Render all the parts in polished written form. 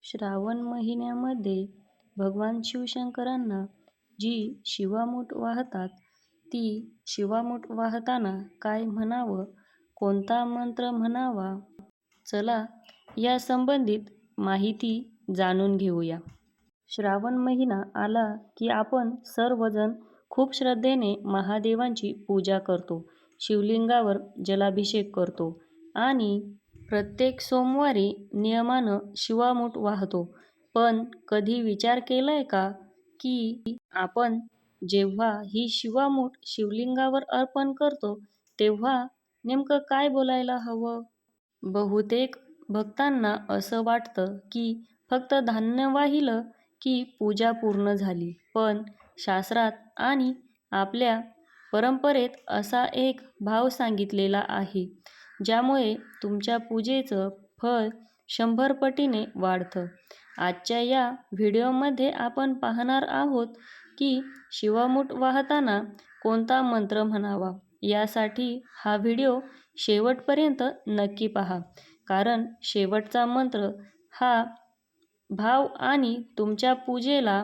श्रावण महिन्यामध्ये भगवान शिवशंकरांना जी शिवामूठ वाहतात, ती शिवामूठ वाहताना काय म्हणावं, कोणता मंत्र म्हणावा, चला या संबंधित माहिती जाणून घेऊया. श्रावण महिना आला की आपण सर्वजण खूप श्रद्धेने महादेवांची पूजा करतो, शिवलिंगावर जलाभिषेक करतो आणि प्रत्येक सोमवारी नियमानं शिवामूठ वाहतो. पण कधी विचार केलाय का की आपण जेव्हा ही शिवामूठ शिवलिंगावर अर्पण करतो तेव्हा नेमकं काय बोलायला हवं? बहुतेक भक्तांना असं वाटतं की फक्त धान्य वाहिलं की पूजा पूर्ण झाली, पण शास्त्रात आणि आपल्या परंपरेत असा एक भाव सांगितलेला आहे, ज्यामुळे तुमच्या पूजेचं फळ 100 पटीने वाढतं. आजच्या या व्हिडिओमध्ये आपण पाहणार आहोत की शिवामूठ वाहताना कोणता मंत्र म्हणावा. यासाठी हा व्हिडिओ शेवटपर्यंत नक्की पहा, कारण शेवटचा मंत्र हा भाव आणि तुमच्या पूजेला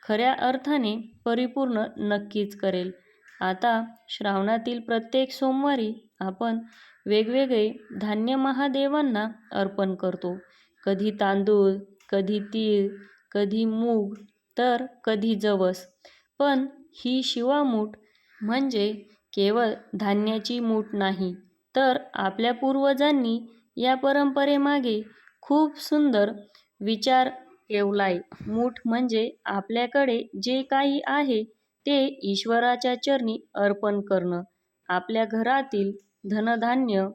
खऱ्या अर्थाने परिपूर्ण नक्कीच करेल. आता श्रावणातील प्रत्येक सोमवारी आपण वेगवेगळे धान्य महादेवांना अर्पण करतो. कधी तांदूळ, कधी तीळ, कधी मूग, तर कधी जवस. पण ही शिवामूठ म्हणजे केवळ धान्याची मूठ नाही, तर आपल्या पूर्वजांनी या परंपरेमागे खूप सुंदर विचार ठेवलाय. मूठ म्हणजे आपल्याकडे जे काही आहे ते ईश्वराच्या चरणी अर्पण करणं. आपल्या घरातील धनधान्य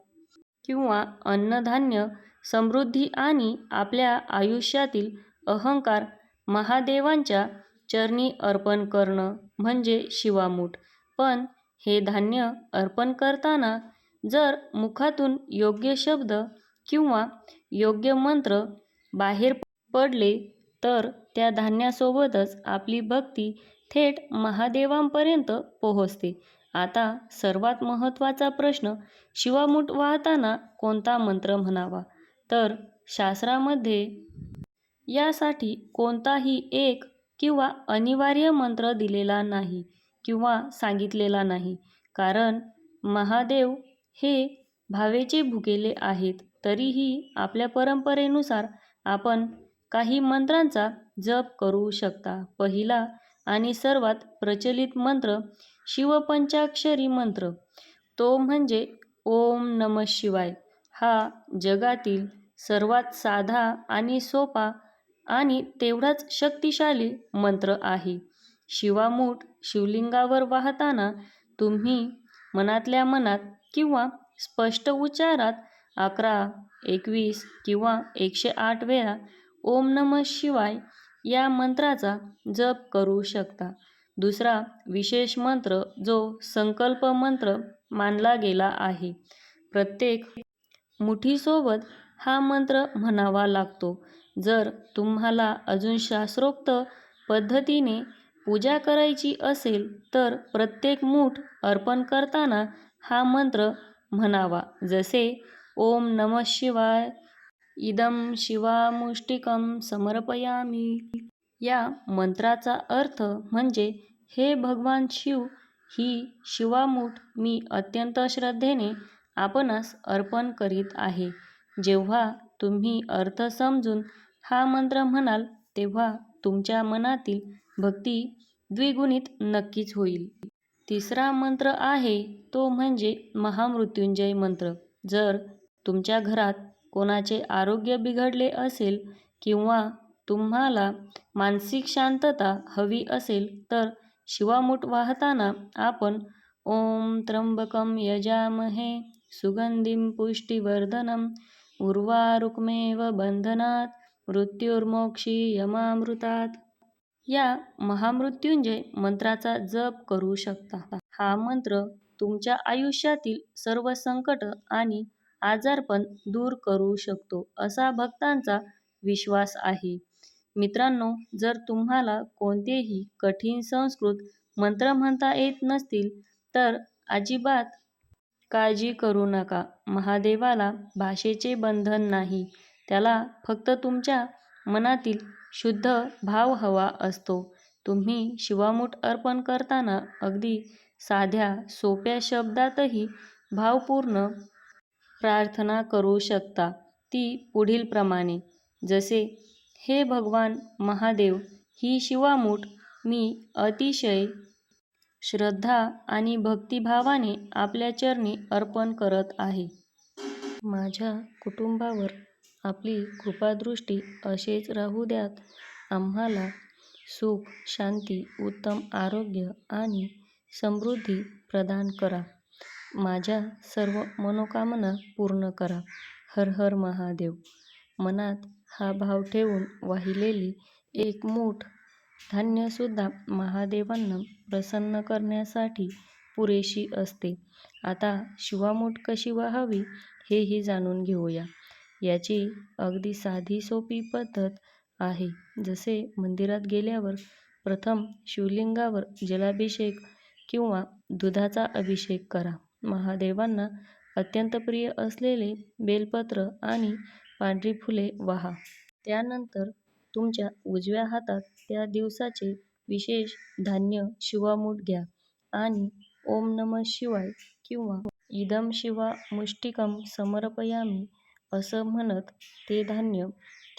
किंवा अन्नधान्य, समृद्धी आणि आपल्या आयुष्यातील अहंकार महादेवांच्या चरणी अर्पण करणं म्हणजे शिवामूठ. पण हे धान्य अर्पण करताना जर मुखातून योग्य शब्द किंवा योग्य मंत्र बाहेर पडले तर त्या धान्यासोबतच आपली भक्ती थेट महादेवांपर्यंत पोहोचते. आता सर्वात महत्त्वाचा प्रश्न, शिवामूठ वाहताना कोणता मंत्र म्हणावा? तर शास्त्रामध्ये यासाठी कोणताही एक किंवा अनिवार्य मंत्र दिलेला नाही किंवा सांगितलेला नाही, कारण महादेव हे भावेचे भुकेले आहेत. तरीही आपल्या परंपरेनुसार आपण काही मंत्रांचा जप करू शकता. पहिला आणि सर्वात प्रचलित मंत्र शिवपंचाक्षरी मंत्र, तो म्हणजे ओम नमः शिवाय. हा जगातील सर्वात साधा आणि सोपा आणि तेवढाच शक्तिशाली मंत्र आहे. शिवामूठ शिवलिंगावर वाहताना तुम्ही मनातल्या मनात किंवा स्पष्ट उच्चारात 11, 21 किंवा 108 वेळा ओम नमः शिवाय या मंत्राचा जप करू शकता. दुसरा विशेष मंत्र जो संकल्प मंत्र मानला गेला आहे. प्रत्येक मुठीसोबत हा मंत्र म्हणावा लागतो. जर तुम्हाला अजून शास्त्रोक्त पद्धतीने पूजा करायची असेल तर प्रत्येक मूठ अर्पण करताना हा मंत्र म्हणावा. जसे ओम नमः शिवाय इदं शिवामुष्टिकं समर्पयामि. या मंत्राचा अर्थ म्हणजे हे भगवान शिव, ही शिवामूठ मी अत्यंत श्रद्धेने आपणास अर्पण करीत आहे. जेव्हा तुम्ही अर्थ समजून हा मंत्र म्हणाल तेव्हा तुमच्या मनातील भक्ती द्विगुणित नक्कीच होईल. तिसरा मंत्र आहे तो म्हणजे महामृत्युंजय मंत्र. जर तुमच्या घरात कोणाचे आरोग्य बिघडले असेल किंवा तुम्हाला मानसिक शांतता हवी असेल तर शिवामूठ वाहताना आपण ओम त्र्यंबकं यजामहे सुगंधिं पुष्टिवर्धनम् उर्वारुकमेव बंधनात् मृत्युर्मोक्षीयमामृतात् या महामृत्युंजय मंत्राचा जप करू शकता. हा मंत्र तुमच्या आयुष्यातील सर्व संकट आणि आजारपण दूर करू शकतो असा भक्तांचा विश्वास आहे. मित्रांनो, जर तुम्हाला कोणतेही कठीण संस्कृत मंत्र म्हणता येत नसतील तर अजिबात काळजी करू नका. महादेवाला भाषेचे बंधन नाही, त्याला फक्त तुमच्या मनातील शुद्ध भाव हवा असतो. तुम्ही शिवामूठ अर्पण करताना अगदी साध्या सोप्या शब्दातही भावपूर्ण प्रार्थना करू शकता. ती पुढीलप्रमाणे, जसे, हे भगवान महादेव, ही शिवामूठ मी अतिशय श्रद्धा आणि भक्तिभावाने आपल्या चरणी अर्पण करत आहे. माझ्या कुटुंबावर आपली कृपादृष्टी असेच राहू द्यात. आम्हाला सुख, शांती, उत्तम आरोग्य आणि समृद्धी प्रदान करा. माझ्या सर्व मनोकामना पूर्ण करा. हर हर महादेव. मनात हा भाव ठेवून वाहिलेली एक मूठ धान्यसुद्धा महादेवांना प्रसन्न करण्यासाठी पुरेशी असते. आता शिवामूठ कशी वाहावी हेही जाणून घेऊया. याची अगदी साधी सोपी पद्धत आहे. जसे मंदिरात गेल्यावर प्रथम शिवलिंगावर जलाभिषेक किंवा दुधाचा अभिषेक करा. महादेवांना अत्यंत प्रिय असलेले बेलपत्र आणि पांढरी फुले वाहा. त्यानंतर तुमच्या उजव्या हातात त्या दिवसाचे विशेष धान्य शिवामूठ घ्या आणि ओम नमः शिवाय किंवा इदं शिवा मुष्टिकं समर्पयामि असं म्हणत ते धान्य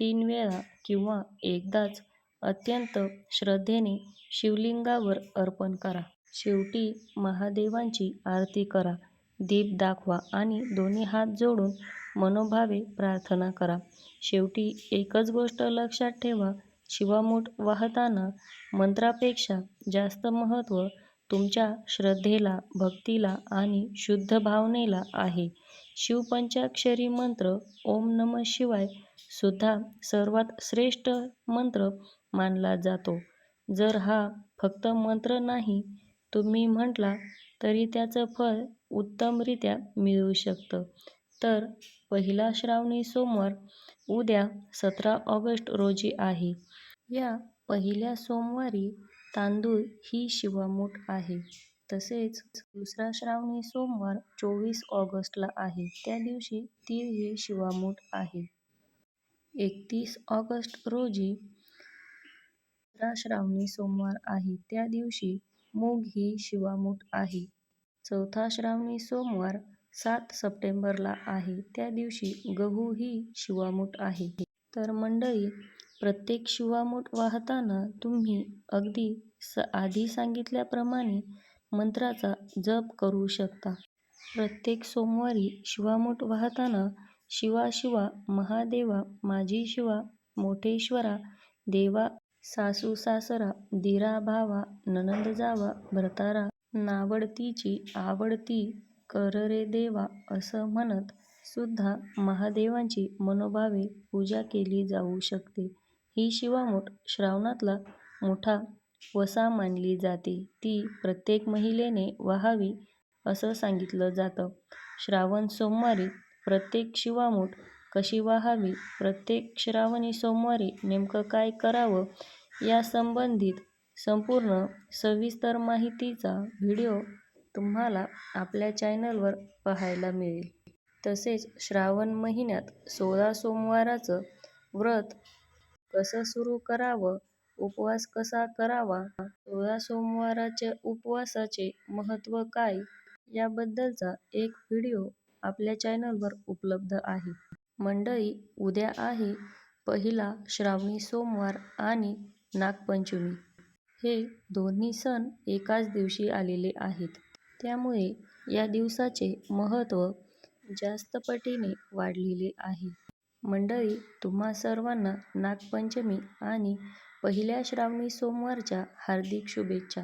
3 वेळा किंवा एकदाच अत्यंत श्रद्धेने शिवलिंगावर अर्पण करा. शेवटी महादेवांची आरती करा, दीप दाखवा आणि दोन्ही हात जोडून मनोभावे प्रार्थना करा. शेवटी एकच गोष्ट लक्षात ठेवा, शिवामूठ वाहताना मंत्रापेक्षा जास्त महत्त्व तुमच्या श्रद्धेला, भक्तीला आणि शुद्ध भावनेला आहे. शिवपंचाक्षरी मंत्र ओम नमः शिवाय सुद्धा सर्वात श्रेष्ठ मंत्र मानला जातो. जर हा फक्त मंत्र नाही तुम्ही म्हटला तरी त्याचं फळ उत्तमरित्या मिळू शकतं. तर पहिला श्रावणी सोमवार उद्या 17 ऑगस्ट रोजी आहे. या पहिल्या सोमवारी तांदूळ ही शिवामूठ आहे. तसेच दुसरा श्रावणी सोमवार 24 ऑगस्टला आहे. त्या दिवशी तीळ ही शिवामूठ आहे. 31 ऑगस्ट रोजी तिसरा श्रावणी सोमवार आहे. त्या दिवशी मूग ही शिवामूठ आहे. चौथा श्रावणी सोमवार 7 सप्टेंबरला आहे. त्या दिवशी गहू ही शिवामूठ आहे. तर मंडळी, प्रत्येक शिवामूठ वाहताना तुम्ही अगदी आधी सांगितल्याप्रमाणे मंत्राचा जप करू शकता. प्रत्येक सोमवारी शिवामूठ वाहताना शिवा शिवा महादेवा, माझी शिवा, मोठेश्वरा, देवा, सासू सासरा, दिरा भावा, नणंद जावा, भरतारा, नावडतीची आवडती, कर रे देवा असं म्हणत सुद्धा महादेवांची मनोभावे पूजा केली जाऊ शकते. ही शिवामूठ श्रावणातला मोठा वसा मानली जाते. ती प्रत्येक महिलेने वाहावी असं सांगितलं जातं. श्रावण सोमवारी प्रत्येक शिवामूठ कशी वाहावी, प्रत्येक श्रावणी सोमवारी नेमकं काय करावं यासंबंधित संपूर्ण सविस्तर माहितीचा व्हिडिओ तुम्हाला आपल्या चॅनलवर पाहायला मिळेल. तसेच श्रावण महिन्यात 16 सोमवाराचं व्रत कसं सुरू करावं, उपवास कसा करावा, 16 सोमवाराच्या उपवासाचे महत्त्व काय याबद्दलचा एक व्हिडिओ आपल्या चॅनलवर उपलब्ध आहे. मंडळी, उद्या आहे पहिला श्रावणी सोमवार आणि नागपंचमी. हे दोन्ही सण एकाच दिवशी आलेले आहेत. त्यामुळे या दिवसाचे महत्त्व जास्त पटीने वाढलेले आहे. मंडळी, तुम्हा सर्वांना नागपंचमी आणि पहिल्या श्रावणी सोमवारच्या हार्दिक शुभेच्छा.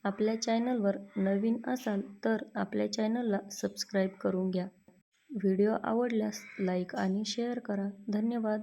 आपल्या चॅनलवर नवीन असाल तर आपल्या चॅनलला सबस्क्राईब करून घ्या. व्हिडिओ आवडल्यास लाईक आणि शेअर करा. धन्यवाद.